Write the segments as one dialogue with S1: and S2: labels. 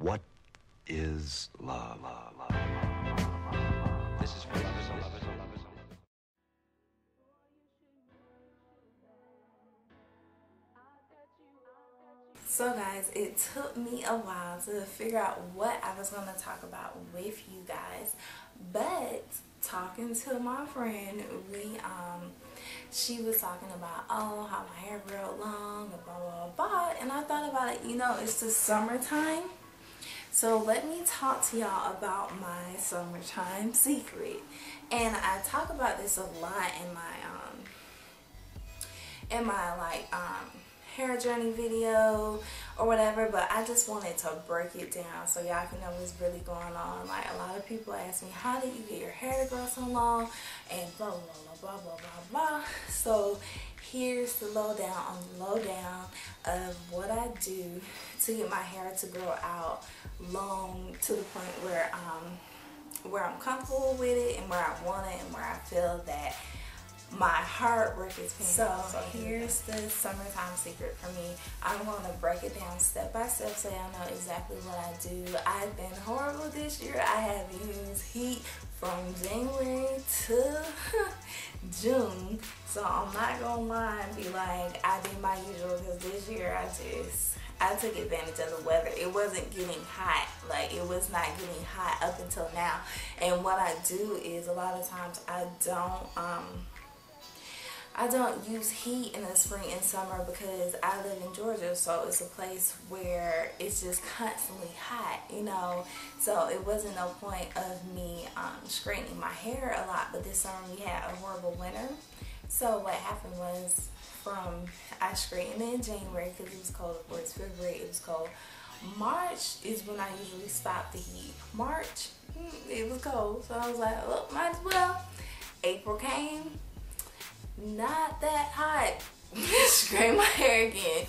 S1: What is love?
S2: This is for lovers and lovers and lovers.
S3: So guys, it took me a while to figure out what I was going to talk about with you guys, but talking to my friend, she was talking about, oh, how my hair grew long and blah blah blah, and I thought about it, you know, it's the summertime. So let me talk to y'all about my summertime secret. And I talk about this a lot in my hair journey video or whatever, but I just wanted to break it down so y'all can know what's really going on. Like, a lot of people ask me, how did you get your hair to grow so long, and blah blah blah blah blah blah blah. So here's the lowdown on the lowdown of what I do to get my hair to grow out long to the point where I'm comfortable with it and where I want it and where I feel that my hard work is paying off. So here's the summertime secret for me. I'm going to break it down step by step so y'all know exactly what I do. I've been horrible this year. I have used heat from January to June. So I'm not going to lie and be like I did my usual, because this year I took advantage of the weather. It wasn't getting hot. Like, it was not getting hot up until now. And what I do is, a lot of times I don't use heat in the spring and summer because I live in Georgia, so it's a place where it's just constantly hot, you know. So it wasn't no point of me straightening my hair a lot. But this summer we had a horrible winter. So what happened was, I straightened in January because it was cold. Of course, February it was cold. March is when I usually stop the heat. March, it was cold, so I was like, oh, might as well. April came. Not that hot. Straighten my hair again.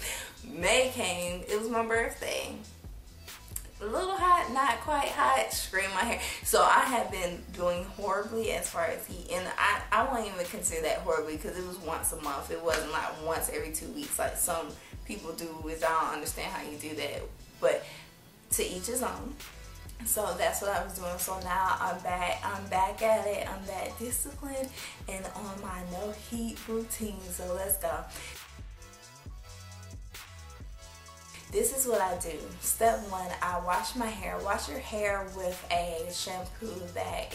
S3: May came. It was my birthday. A little hot, not quite hot. Straighten my hair. So I have been doing horribly as far as heat, and I won't even consider that horribly because it was once a month. It wasn't like once every 2 weeks like some people do, which I don't understand how you do that. But to each his own. So that's what I was doing. So now I'm back at it. I'm back disciplined and on my no heat routine. So let's go. This is what I do. Step one, I wash my hair. Wash your hair with a shampoo that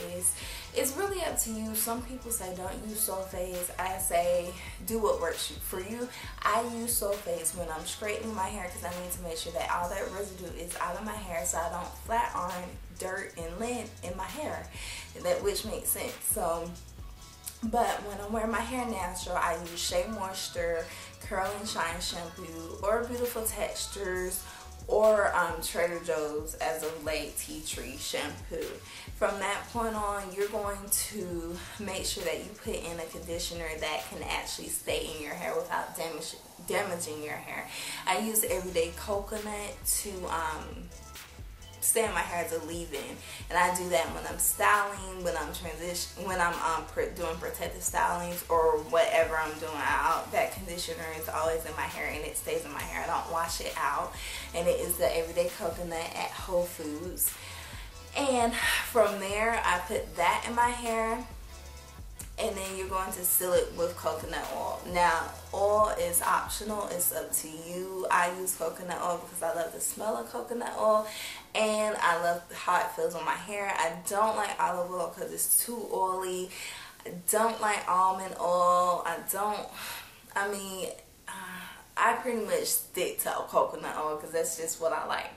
S3: it's really up to you. Some people say don't use sulfates. I say do what works for you. I use sulfates when I'm straightening my hair because I need to make sure that all that residue is out of my hair so I don't flat iron dirt and lint in my hair, which makes sense. So, but when I'm wearing my hair natural, I use Shea Moisture, Curl and Shine shampoo, or Beautiful Textures, or Trader Joe's as of late tea tree shampoo. From that point on, you're going to make sure that you put in a conditioner that can actually stay in your hair without damaging your hair. I use Everyday Coconut to stay in my hair as a leave-in, and I do that when I'm styling, when I'm doing protective stylings, or whatever I'm doing out. That conditioner is always in my hair and it stays in my hair. I don't wash it out, and it is the Everyday Coconut at Whole Foods. And from there, I put that in my hair, and then you're going to seal it with coconut oil. Now, oil is optional. It's up to you. I use coconut oil because I love the smell of coconut oil, and I love how it feels on my hair. I don't like olive oil because it's too oily. I don't like almond oil. I pretty much stick to coconut oil because that's just what I like.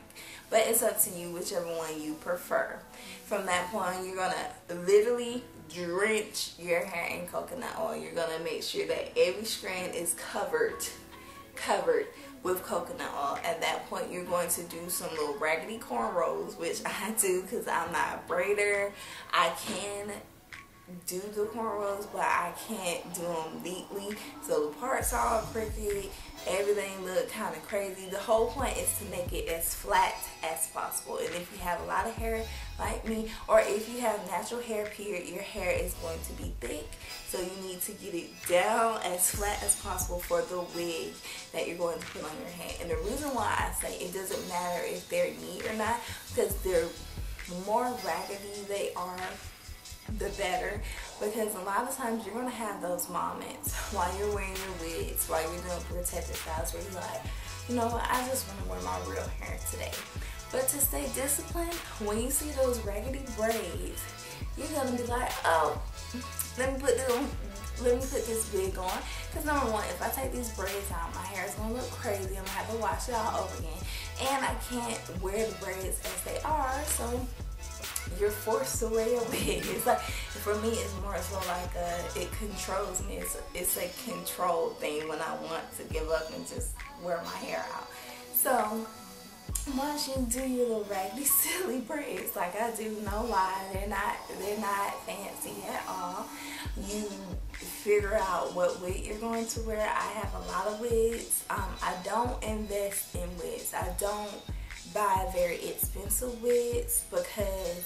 S3: But it's up to you, whichever one you prefer. From that point, you're going to literally drench your hair in coconut oil. You're going to make sure that every strand is covered with coconut oil. At that point, you're going to do some little raggedy cornrows, which I do because I'm not a braider. I can do the cornrows, but I can't do them neatly, so the parts are all crooked, everything look kind of crazy. The whole point is to make it as flat as possible. And if you have a lot of hair like me, or if you have natural hair period, your hair is going to be thick, so you need to get it down as flat as possible for the wig that you're going to put on your head. And the reason why I say it doesn't matter if they're neat or not, because the more raggedy they are, the better, because a lot of times you're gonna have those moments while you're wearing your wigs, while you're doing protective styles, where you're like, you know what, I just want to wear my real hair today. But to stay disciplined, when you see those raggedy braids, you're gonna be like, oh, let me put this wig on. Because number one, if I take these braids out, my hair is gonna look crazy. I'm gonna have to wash it all over again, and I can't wear the braids as they are. So you're forced to wear your wig. It's like, for me, it's more so like it controls me. It's a control thing when I want to give up and just wear my hair out. So once you do your little raggedy silly braids like I do, no lie, they're not fancy at all. You figure out what wig you're going to wear. I have a lot of wigs. I don't invest in wigs. I don't buy very expensive wigs, because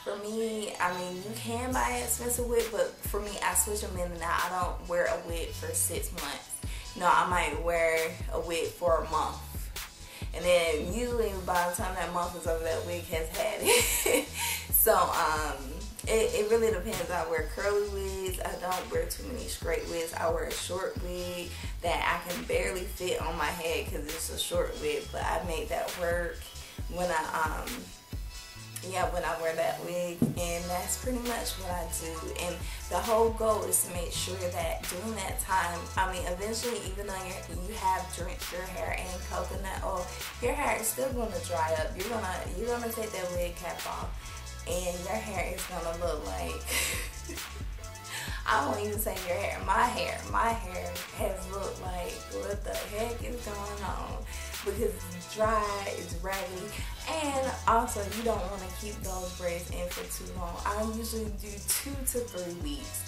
S3: for me, I mean, you can buy an expensive wig, but for me, I switch them in and out. I don't wear a wig for 6 months. No, I might wear a wig for a month. And then usually by the time that month is over, that wig has had it. So, it really depends. I wear curly wigs. I don't wear too many straight wigs. I wear a short wig that I can barely fit on my head because it's a short wig, but I make that work when I wear that wig. And that's pretty much what I do. And the whole goal is to make sure that during that time, I mean, eventually, even though you have drenched your hair in coconut oil, your hair is still going to dry up. You're gonna take that wig cap off, and your hair is gonna look like I won't even say your hair. My hair has looked like, what the heck is going on? Because it's dry, it's raggedy, and also you don't want to keep those braids in for too long. I usually do 2 to 3 weeks.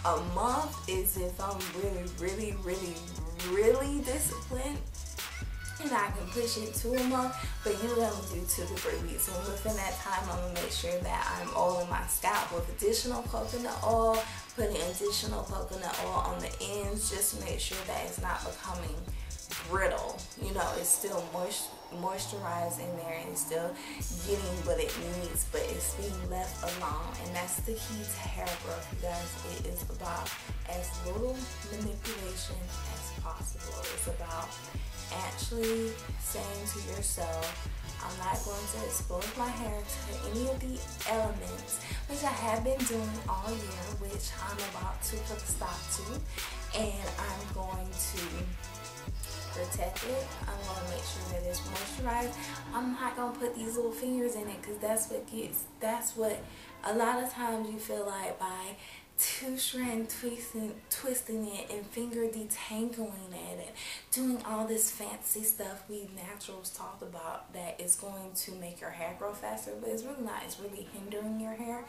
S3: A month is if I'm really disciplined, and I can push it to a month, but usually I'm gonna do 2 to 3 weeks. And within that time, I'm gonna make sure that I'm oiling my scalp with additional coconut oil, putting additional coconut oil on the ends, just to make sure that it's not becoming brittle. You know, it's still moisturized in there, and it's still getting what it needs, but it's being left alone. And that's the key to hair growth, you guys. It is about as little manipulation as possible. It's about actually saying to yourself, I'm not going to expose my hair to any of the elements, which I have been doing all year, which I'm about to put a stop to, and I'm going to protect it. I'm going to make sure that it's moisturized. I'm not going to put these little fingers in it, because that's what a lot of times you feel like by two-strand twisting it and finger detangling it and doing all this fancy stuff we naturals talked about, that is going to make your hair grow faster, but it's really not. It's really hindering your hair.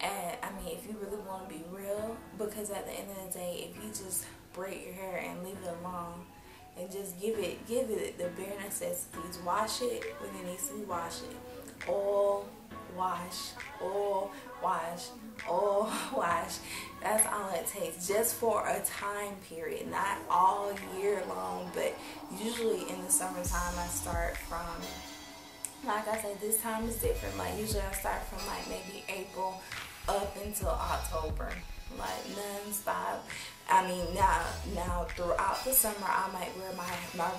S3: And I mean, if you really want to be real, because at the end of the day, if you just braid your hair and leave it alone and just give it the bare necessities, wash it when it needs to be washed, oil, wash, oil, wash, oil, wash. That's all it takes, just for a time period, not all year long, but usually in the summertime I start from, like I said, this time is different. Like usually I start from like maybe April up until October, like non-stop. I mean, now throughout the summer I might wear my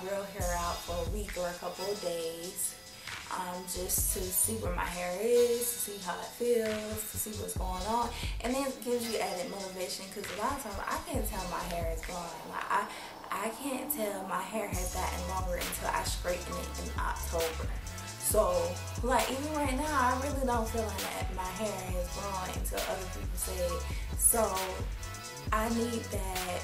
S3: real hair out for a week or a couple of days, just to see where my hair is, to see how it feels, to see what's going on. And then it gives you added motivation, because a lot of times I can't tell my hair is growing. Like I can't tell my hair has gotten longer until I straighten it in October. So, like, even right now, I really don't feel like that my hair is growing until other people say it. So, I need that,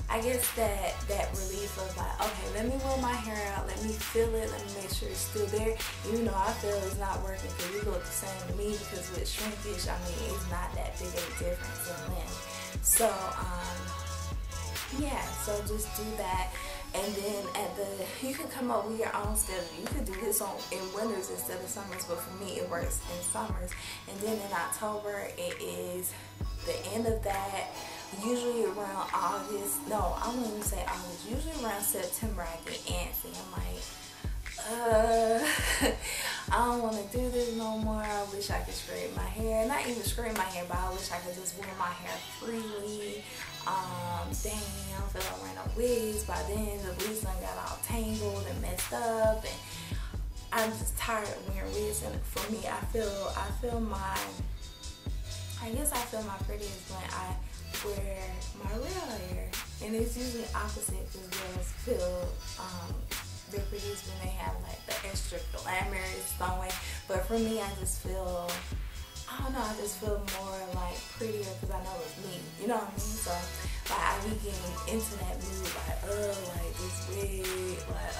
S3: I guess that relief of like, okay, let me wear my hair out, let me feel it, let me make sure it's still there. Even though I feel it's not working, because you look the same to me, because with shrinkage, I mean, it's not that big of a difference in length. So, yeah, so just do that. And then you can come up with your own schedule. You could do this in winters instead of summers, but for me it works in summers. And then in October, it is the end of that. Usually around August, no, I wouldn't even say August, usually around September I get antsy. I'm like, I don't want to do this no more. I wish I could straighten my hair. Not even straighten my hair, but I wish I could just wear my hair freely. Dang, I don't feel like wearing no wigs. By then, the wigs done got all tangled and messed up, and I'm just tired of wearing wigs. And for me, I feel my prettiest when I wear my real hair, and it's usually opposite because girls feel they're prettiest when they have like the extra glamorous throwing. But for me, I just feel, I don't know, I just feel more like prettier because I know it's me, you know what I mean? So like I be getting into that mood like, like this wig, like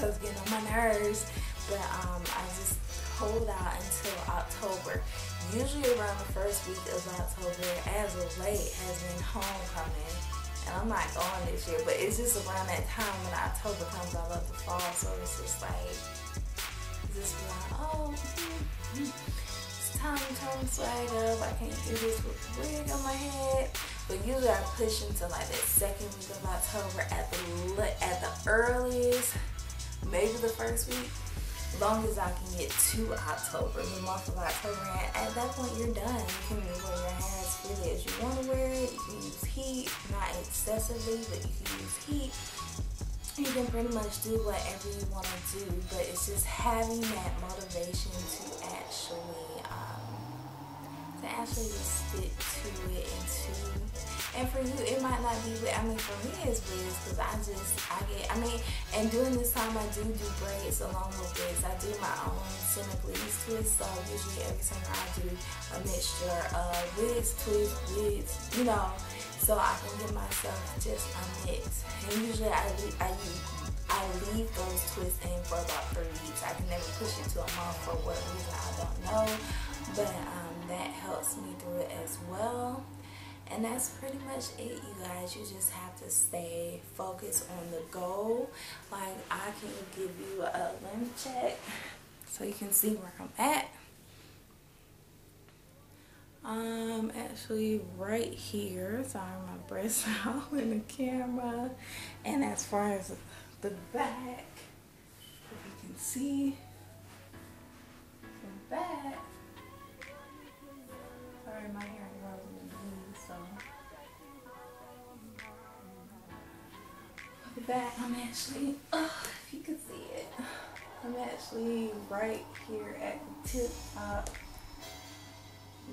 S3: it's getting on my nerves. But I just hold out until October. Usually around the first week of October, as of late, has been homecoming. And I'm not going this year, but it's just around that time when October comes, I love the fall. So it's just like, oh, it's time to turn swag up. I can't do this with the wig on my head. But usually I push into like that second week of October at the earliest, maybe the first week. Long as I can get to October, the month of October, and at that point you're done. You can wear your hair as freely as you want to wear it. You can use heat, not excessively, but you can use heat. You can pretty much do whatever you want to do, but it's just having that motivation to actually just stick to it and for you it might not be, I mean for me it's wigs because and during this time I do braids along with wigs. I do my own cynically twists, so usually every summer I do a mixture of wigs, twists, wigs, you know, so I can give myself just a mix. And usually I leave those twists in for about 3 weeks. I can never push it to a month for what reason I don't know, but that helps me through it as well. And that's pretty much it, you guys. You just have to stay focused on the goal. Like I can give you a limb check so you can see where I'm at. Actually right here. Sorry, my breasts are all in the camera. And as far as the back, if you can see from back. Sorry, my hair grows in the knees, so. The back, I'm actually, if you can see it, I'm actually right here at the tip top,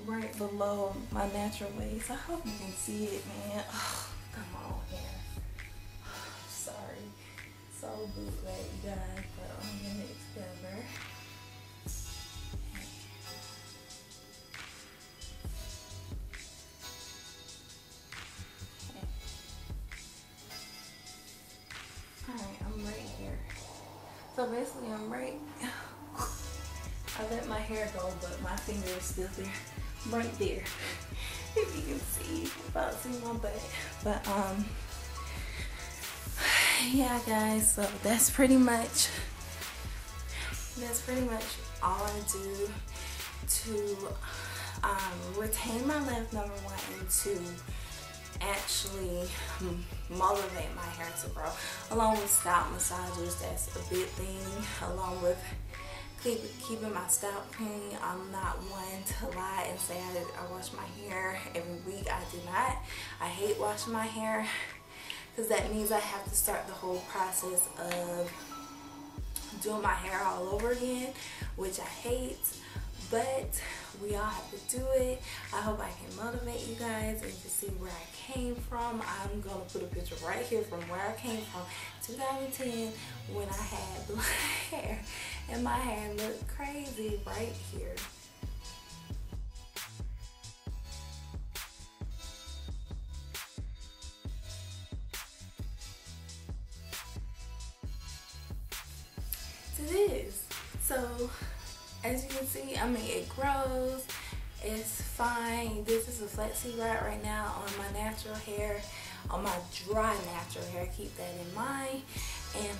S3: right below my natural waist. I hope you can see it, man. Oh, come on here. Sorry. So bootleg, you guys, but I'm getting it together. Alright, I'm right here. So basically I'm right. I let my hair go, but my finger is still there. Right there. If you can see, about to see my butt. But yeah guys, so that's pretty much all I do to retain my length, number one, and to actually motivate my hair to grow, along with scalp massages. That's a big thing, along with keeping my scalp clean. I'm not one to lie and say I wash my hair every week. I do not. I hate washing my hair because that means I have to start the whole process of doing my hair all over again, which I hate. But we all have to do it. I hope I can motivate you guys and to see where I came from. I'm gonna put a picture right here from where I came from, 2010, when I had black hair and my hair looked crazy right here. It is. So as you can see, I mean, it grows, it's fine. This is a flexi right now on my natural hair, on my dry natural hair, keep that in mind. And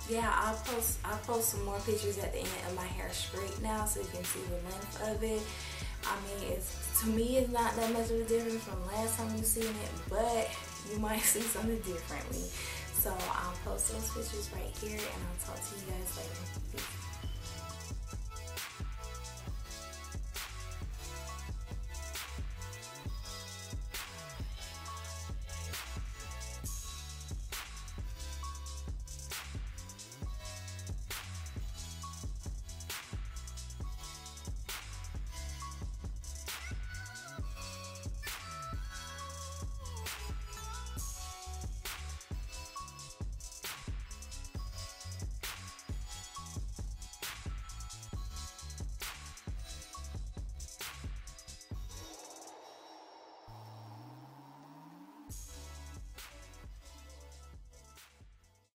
S3: yeah, I'll post some more pictures at the end of my hair straight now so you can see the length of it. I mean, to me it's not that much of a difference from last time you seen it, but you might see something differently. So I'll post those pictures right here, and I'll talk to you guys